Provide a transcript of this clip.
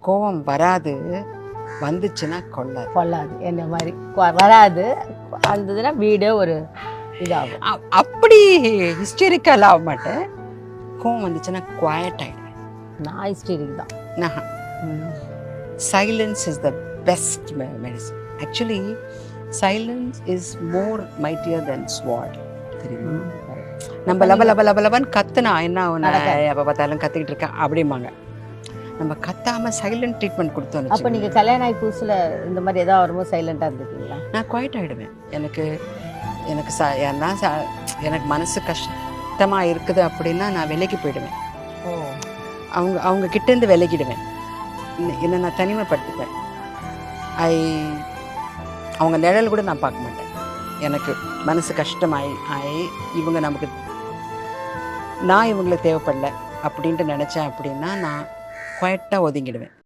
கோவம் வராது, வந்துச்சுன்னா கொள்ளாது. என்ன மாதிரி வராது, வந்ததுன்னா வீடே ஒரு இதாகும். அப்படி ஹிஸ்டரிக்கல் ஆக மாட்டேன். கோவம் வந்துச்சுன்னா குவாய்ட் ஆகிடுவேன். நான் ஹிஸ்டரிக் தான். Silence is the best medicine. Actually silence is more mightier than sword. தெரியுமா? நம்ம லபன் கத்துனா என்ன எப்போ பார்த்தாலும் கத்திக்கிட்டு இருக்கேன் அப்படிம்பாங்க. நம்ம கத்தாம சைலண்ட் ட்ரீட்மெண்ட் கொடுத்தோம். அப்போ நீங்கள் கல்யாணம் ஆகி புதுசில் இந்த மாதிரி ஏதாவது வரும்போது சைலண்டாக இருந்துருக்கீங்களா? நான் குவாய்ட் ஆகிடுவேன். எனக்கு எனக்கு மனசு கஷ்டமாக இருக்குது அப்படின்னா நான் விலகி போயிடுவேன். அவங்க கிட்டேருந்து விலகிடுவேன். என்னை நான் தனிமைப்படுத்திப்பேன். அவங்க நிழல் கூட நான் பார்க்க மாட்டேன். எனக்கு மனசு கஷ்டமாயி இவங்க நமக்கு நான் இவங்களுக்கு தேவைப்படல அப்படின்ட்டு நினச்சேன் அப்படின்னா நான் குவாய்ட்டாக ஒதுங்கிடுவேன்.